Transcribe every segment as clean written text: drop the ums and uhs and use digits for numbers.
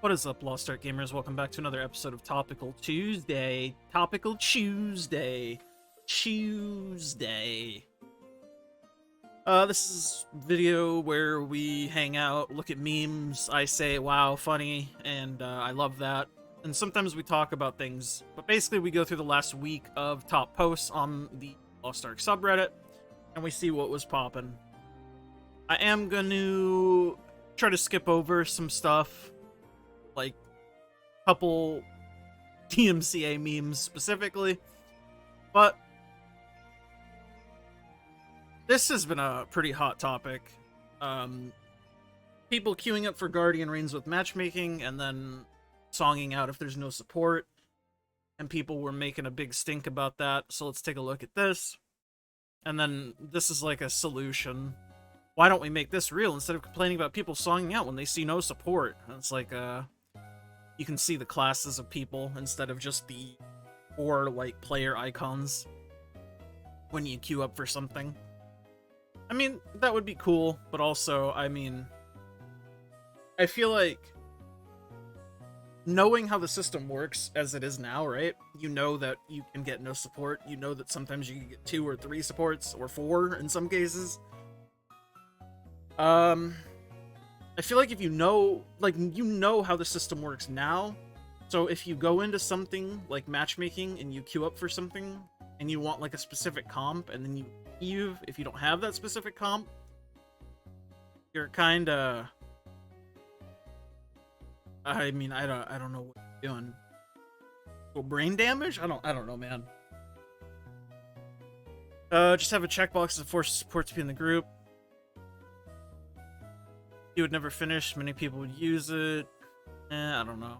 What is up, Lost Art Gamers? Welcome back to another episode of Topical Tuesday. Topical Tuesday. This is a video where we hang out, look at memes, I say, wow, funny, and I love that. And sometimes we talk about things, but basically we go through the last week of top posts on the Lost Ark subreddit, and we see what was poppin'. I am gonna try to skip over some stuff, like a couple DMCA memes specifically, but this has been a pretty hot topic. People queuing up for Guardian Reigns with matchmaking and then songing out if there's no support, and people were making a big stink about that, so let's take a look at this. And then this is like a solution. Why don't we make this real instead of complaining about people songing out when they see no support? And it's like, you can see the classes of people instead of just the four, like, player icons when you queue up for something. I mean, that would be cool, but also, I mean, I feel like knowing how the system works as it is now, right? You know that you can get no support. You know that sometimes you can get 2 or 3 supports, or 4 in some cases. I feel like if you know, how the system works now, so if you go into something like matchmaking and you queue up for something and you want like a specific comp and then you leave if you don't have that specific comp, you're kinda, I mean, I don't know what you're doing. Well, brain damage? I don't know, man. Just have a checkbox that forces support to be in the group. You would never finish, many people would use it. I don't know.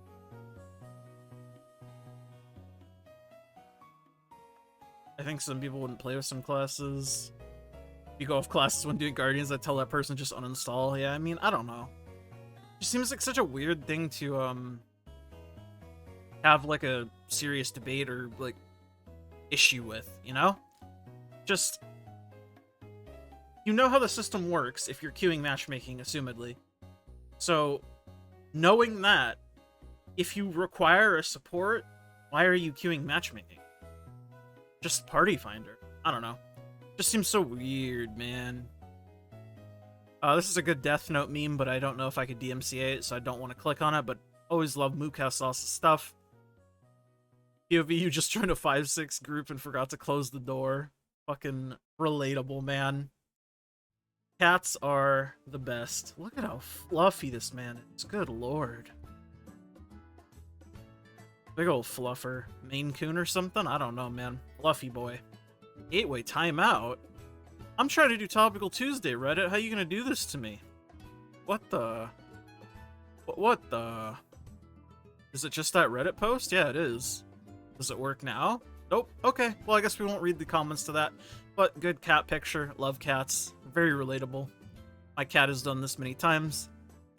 I think some people wouldn't play with some classes. If you go off classes when doing Guardians, I tell that person just uninstall. Yeah, I mean, I don't know. It just seems like such a weird thing to, have, like, a serious debate or, like, issue with, you know? Just, you know how the system works if you're queuing matchmaking, assumedly. So, knowing that, if you require a support, why are you queuing matchmaking? Just party finder. I don't know. Just seems so weird, man. This is a good Death Note meme, but I don't know if I could DMCA it, so I don't want to click on it, but always love Mokoko Sauce's stuff. POV, you just joined a 5-6 group and forgot to close the door. Fucking relatable, man. Cats are the best. Look at how fluffy this man is. Good lord. Big old fluffer. Maine Coon or something? I don't know, man. Fluffy boy. 8-way timeout? I'm trying to do Topical Tuesday, Reddit. How you gonna do this to me? What the? What the? Is it just that Reddit post? Yeah, it is. Does it work now? Nope. Okay. Well, I guess we won't read the comments to that. But good cat picture. Love cats. Very relatable. My cat has done this many times.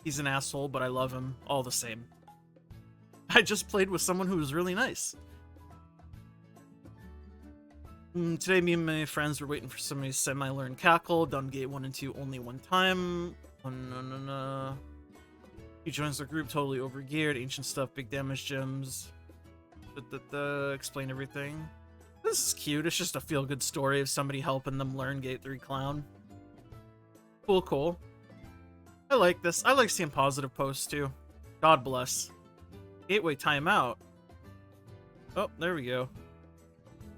He's an asshole, but I love him all the same. I just played with someone who was really nice. Today, me and my friends were waiting for somebody to semi-learn Cackle. Done gate 1 and 2 only one time. He joins the group, totally overgeared. Ancient stuff, big damage gems. Explain everything. This is cute. It's just a feel-good story of somebody helping them learn Gate 3 Clown. Cool. I like this. I like seeing positive posts, too. God bless. Gateway timeout. Oh, there we go.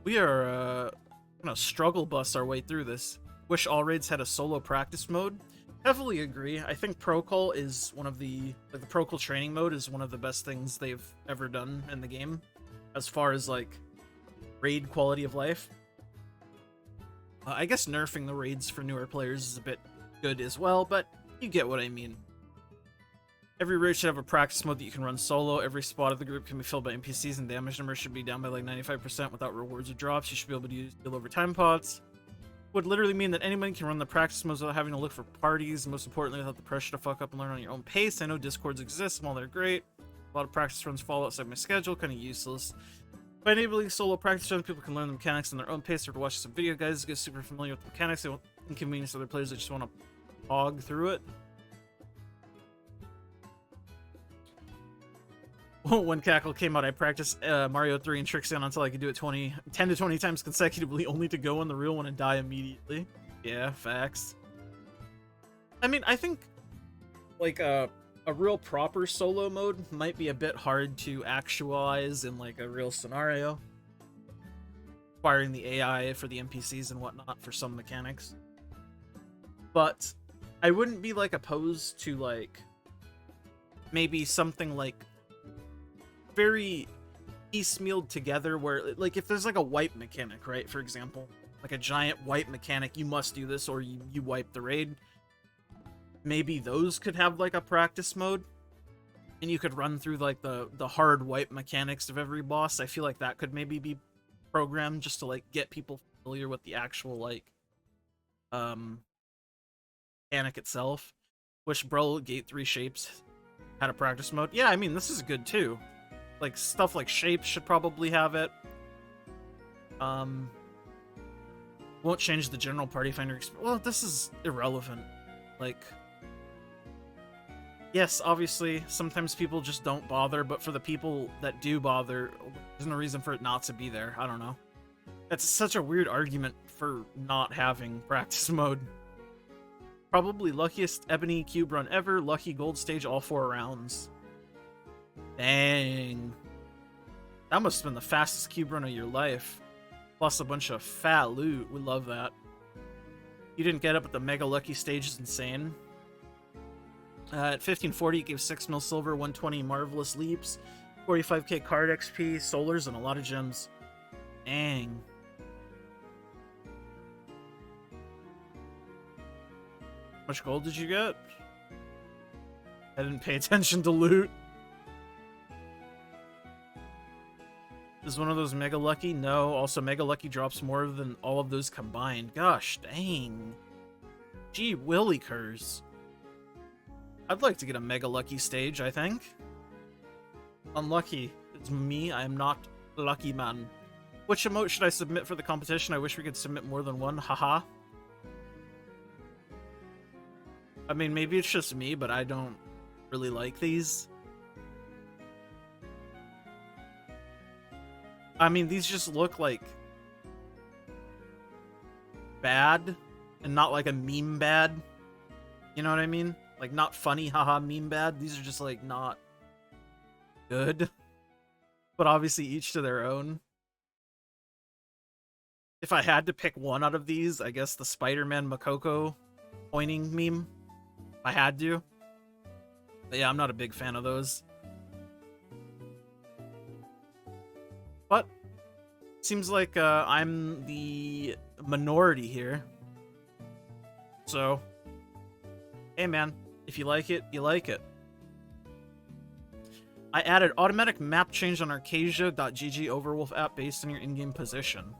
We are, gonna struggle bus our way through this. Wish all raids had a solo practice mode. Heavily agree. I think Protocol is one of the... Like, the Protocol training mode is one of the best things they've ever done in the game. As far as, like, raid quality of life. I guess nerfing the raids for newer players is a bit good as well, but you get what I mean. Every raid should have a practice mode that you can run solo. Every spot of the group can be filled by NPCs, and damage numbers should be down by like 95% without rewards or drops. You should be able to use deal over time pods. Would literally mean that anyone can run the practice modes without having to look for parties, and most importantly, without the pressure to fuck up and learn on your own pace. I know Discords exist, and while they're great, a lot of practice runs fall outside my schedule, kind of useless. By enabling solo practice runs, people can learn the mechanics on their own pace or to watch some video guides, get super familiar with the mechanics. They won't inconvenience other players that just want to hog through it. When Cackle came out, I practiced Mario 3 and Trixion until I could do it 10 to 20 times consecutively, only to go on the real one and die immediately. Yeah, facts. I mean, I think, like, a real proper solo mode might be a bit hard to actualize in, like, a real scenario. Requiring the AI for the NPCs and whatnot for some mechanics. But I wouldn't be, like, opposed to, like, maybe something, like, very piecemealed together where, like, if there's, like, a wipe mechanic, right, for example, like a giant wipe mechanic, you must do this or you wipe the raid, maybe those could have, like, a practice mode, and you could run through, like, the hard wipe mechanics of every boss. I feel like that could maybe be programmed just to, like, get people familiar with the actual, like, mechanic itself. Wish Bro Gate 3 Shapes had a practice mode. Yeah, I mean, this is good too. Like, stuff like Shapes should probably have it. Won't change the general party finder experience. Well, this is irrelevant. Like, yes, obviously, sometimes people just don't bother, but for the people that do bother, there's no reason for it not to be there. I don't know. That's such a weird argument for not having practice mode. Probably luckiest Ebony cube run ever. Lucky gold stage all 4 rounds. Dang. That must have been the fastest cube run of your life. Plus a bunch of fat loot. We love that. You didn't get up at the mega lucky stage is insane. At 1540, it gave 6 mil silver, 120 marvelous leaps, 45k card XP, solars, and a lot of gems. Dang. How much gold did you get? I didn't pay attention to loot. Is one of those mega lucky? No. Also, mega lucky drops more than all of those combined. Gosh, dang. Gee, willikers. I'd like to get a mega lucky stage, I think. Unlucky. It's me. I am not lucky man. Which emote should I submit for the competition? I wish we could submit more than one. Haha. I mean, maybe it's just me, but I don't really like these. I mean, these just look like bad and not like a meme bad. You know what I mean? Like, not funny, haha, meme bad. These are just, like, not good. But obviously, each to their own. If I had to pick one out of these, I guess the Spider-Man Mokoko pointing meme. If I had to. But yeah, I'm not a big fan of those. But seems like I'm the minority here. So, hey man, if you like it, you like it. I added automatic map change on Arcadia.gg Overwolf app based on your in-game position.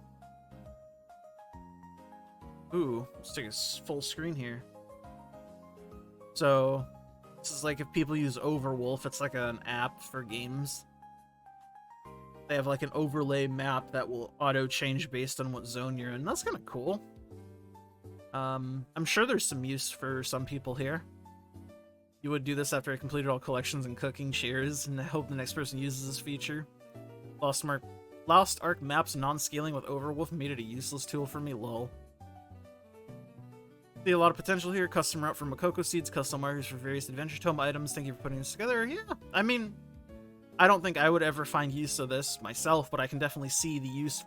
Ooh, let's take a full screen here. So, this is like if people use Overwolf, it's like an app for games. They have like an overlay map that will auto-change based on what zone you're in. That's kind of cool. I'm sure there's some use for some people here. You would do this after I completed all collections and cooking. Cheers, and I hope the next person uses this feature. Lost Ark maps non-scaling with Overwolf made it a useless tool for me, lol. See a lot of potential here. Custom route for Mokoko seeds, custom markers for various adventure tome items. Thank you for putting this together. Yeah, I mean, I don't think I would ever find use of this myself, but I can definitely see the use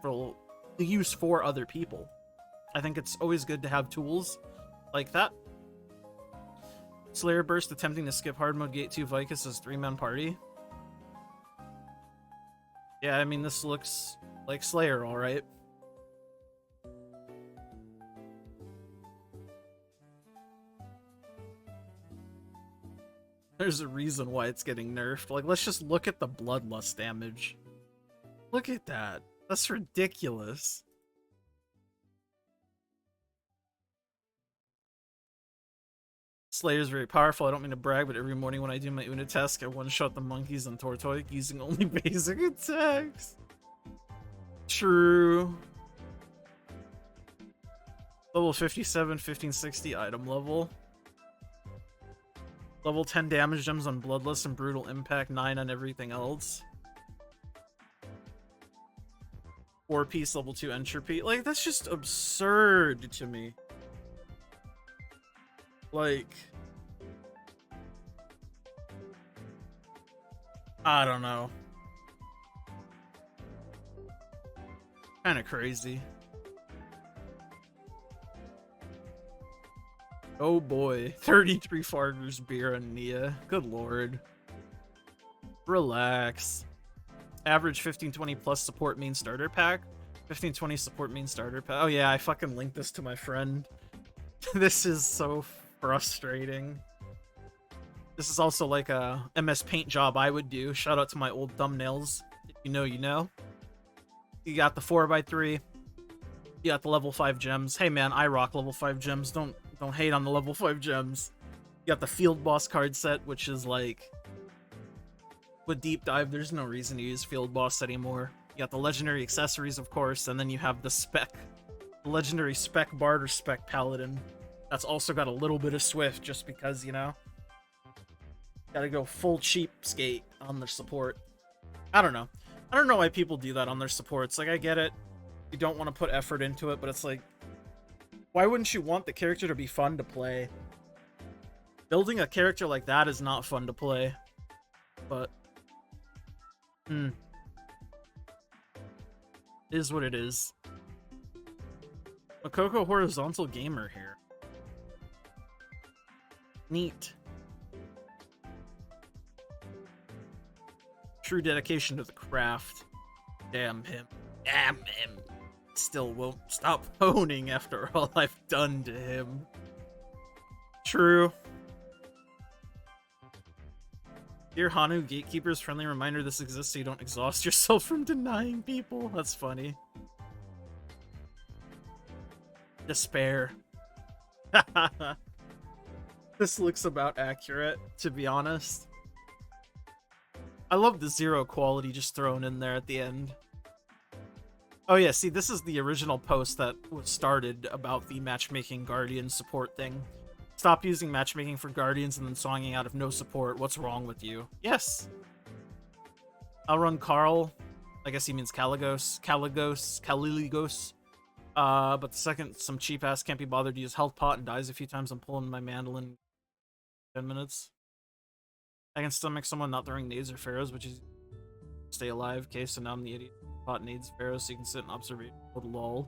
for other people. I think it's always good to have tools like that. Slayer Burst attempting to skip hard mode Gate 2 Vicus as 3-man party. Yeah, I mean, this looks like Slayer, alright. There's a reason why it's getting nerfed. Like, let's just look at the Bloodlust damage. Look at that. That's ridiculous. Slayer's very powerful. I don't mean to brag, but every morning when I do my Una task, I one-shot the monkeys and Tortoise using only basic attacks. True. Level 57, 1560 item level. Level 10 damage gems on Bloodlust and Brutal Impact, 9 on everything else. 4-piece level 2 entropy. Like, that's just absurd to me. Like, I don't know. Kind of crazy. Oh boy. 33 Fargers, Beer, and Nia. Good lord. Relax. Average 1520 plus support mean starter pack. 1520 support mean starter pack. Oh yeah, I fucking linked this to my friend. This is so frustrating. This is also like a MS Paint job I would do. Shout out to my old thumbnails. If you know, you know. You got the 4x3. You got the level 5 gems. Hey man, I rock level 5 gems. Don't hate on the level 5 gems. You got the field boss card set, which is like, with deep dive, there's no reason to use field boss anymore. You got the legendary accessories, of course, and then you have the spec, legendary spec bard or spec paladin. That's also got a little bit of swift, just because, you know, gotta go full cheapskate on their support. I don't know. I don't know why people do that on their supports. Like, I get it. You don't want to put effort into it, but it's like, why wouldn't you want the character to be fun to play? Building a character like that is not fun to play. But, is what it is. Mokoko horizontal gamer here. Neat. True dedication to the craft. Damn him. Damn him. Still won't stop honing after all I've done to him. True. Dear Hanu, Gatekeeper's friendly reminder this exists so you don't exhaust yourself from denying people. That's funny. Despair. This looks about accurate, to be honest. I love the zero quality just thrown in there at the end. Oh yeah, see, this is the original post that was started about the matchmaking Guardian support thing. Stop using matchmaking for Guardians and then songing out of no support. What's wrong with you? Yes. I'll run Carl. I guess he means Caligos. Caliligos. But the second some cheap ass can't be bothered to use health pot and dies a few times, I'm pulling my mandolin 10 minutes. I can stomach someone not throwing nades or pharaohs, which is stay alive. Okay, so now I'm the idiot. Pot nades pharaohs so you can sit and observe. Lol.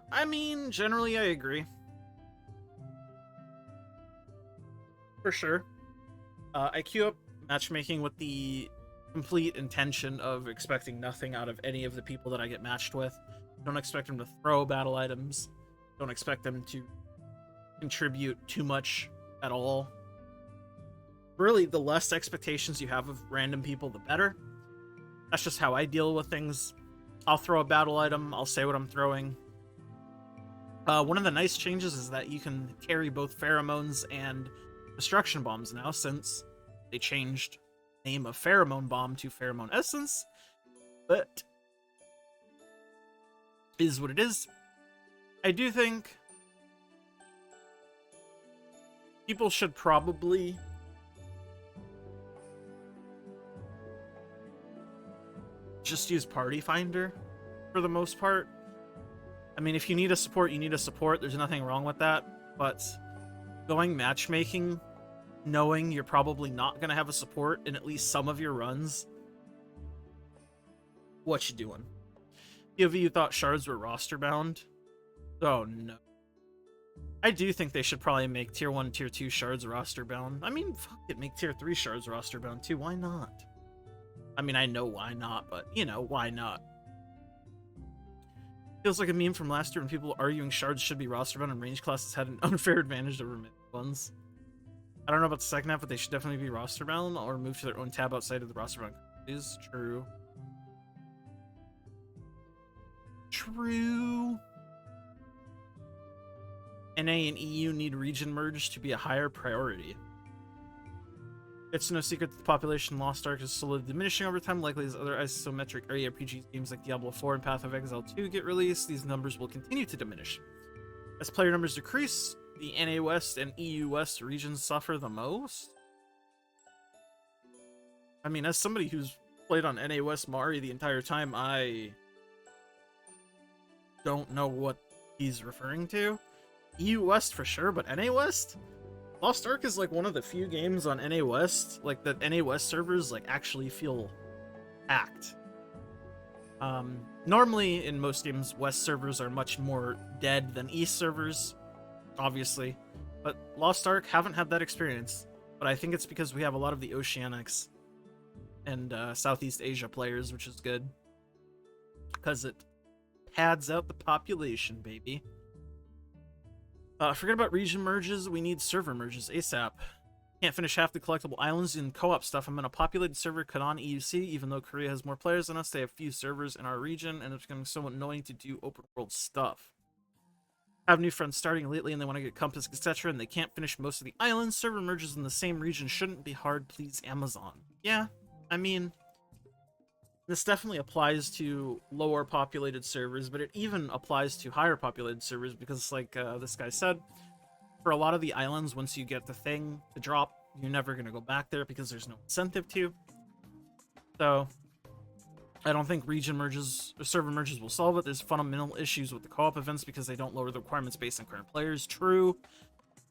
I mean, generally I agree. For sure. I queue up matchmaking with the complete intention of expecting nothing out of any of the people that I get matched with. Don't expect them to throw battle items. Don't expect them to contribute too much at all. Really, the less expectations you have of random people, the better. That's just how I deal with things. I'll throw a battle item, I'll say what I'm throwing. One of the nice changes is that you can carry both pheromones and destruction bombs now, since they changed the name of pheromone bomb to pheromone essence. But it is what it is. I do think people should probably just use Party Finder for the most part. I mean, if you need a support, you need a support. There's nothing wrong with that. But going matchmaking, knowing you're probably not going to have a support in at least some of your runs, what you doing? You thought shards were roster bound? Oh no. I do think they should probably make tier 1, tier 2 shards roster bound. I mean, fuck it, make tier 3 shards roster bound too. Why not? I mean, I know why not, but, you know, why not? Feels like a meme from last year when people arguing shards should be roster bound and range classes had an unfair advantage over mid ones. I don't know about the second half, but they should definitely be roster bound or move to their own tab outside of the roster bound. Is true. True. NA and EU need region merge to be a higher priority. It's no secret that the population Lost Ark is slowly diminishing over time, likely as other isometric area RPG games like Diablo 4 and Path of Exile 2 get released, these numbers will continue to diminish. As player numbers decrease, the NA West and EU West regions suffer the most? I mean, as somebody who's played on NA West Mari the entire time, I don't know what he's referring to. EU West for sure, but NA West? Lost Ark is like one of the few games on NA West, like that NA West servers like actually feel packed. Normally in most games, West servers are much more dead than East servers, obviously, but Lost Ark haven't had that experience. But I think it's because we have a lot of the Oceanics and Southeast Asia players, which is good, because it pads out the population, baby. Forget about region merges, we need server merges ASAP. Can't finish half the collectible islands in co-op stuff. I'm in a populated server, Kadan EUC, even though Korea has more players than us, they have few servers in our region, and it's becoming somewhat annoying to do open world stuff. I have new friends starting lately, and they want to get Compass, etc., and they can't finish most of the islands. Server merges in the same region shouldn't be hard, please, Amazon. Yeah, I mean, this definitely applies to lower populated servers, but it even applies to higher populated servers because, like this guy said, for a lot of the islands, once you get the thing to drop, you're never going to go back there because there's no incentive to. So, I don't think region merges or server merges will solve it. There's fundamental issues with the co-op events because they don't lower the requirements based on current players. True.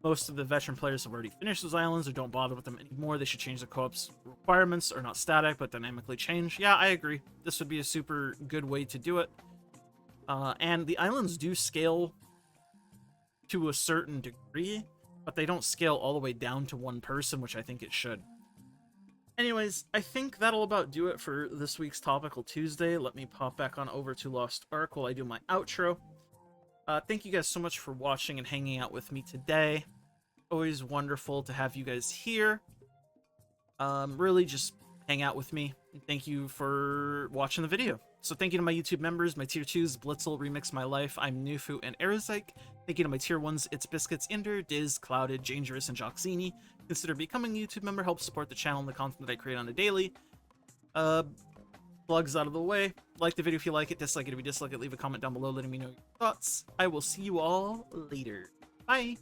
Most of the veteran players have already finished those islands or don't bother with them anymore. They should change the co-op's requirements, or not static, but dynamically change. Yeah, I agree. This would be a super good way to do it. And the islands do scale to a certain degree, but they don't scale all the way down to one person, which I think it should. Anyways, I think that'll about do it for this week's Topical Tuesday. Let me pop back on over to Lost Ark while I do my outro. Thank you guys so much for watching and hanging out with me today. Always wonderful to have you guys here. Really just hang out with me. Thank you for watching the video. So thank you to my YouTube members, my tier 2s, Blitzel, Remix My Life, I'm Nufu, and Aerozyke. Thank you to my tier 1s, It's Biscuits, Inder, Diz, Clouded, Dangerous, and Joxini. Consider becoming a YouTube member, help support the channel and the content that I create on a daily. Plugs out of the way. Like the video if you like it, dislike it if you dislike it, leave a comment down below letting me know your thoughts. I will see you all later. Bye!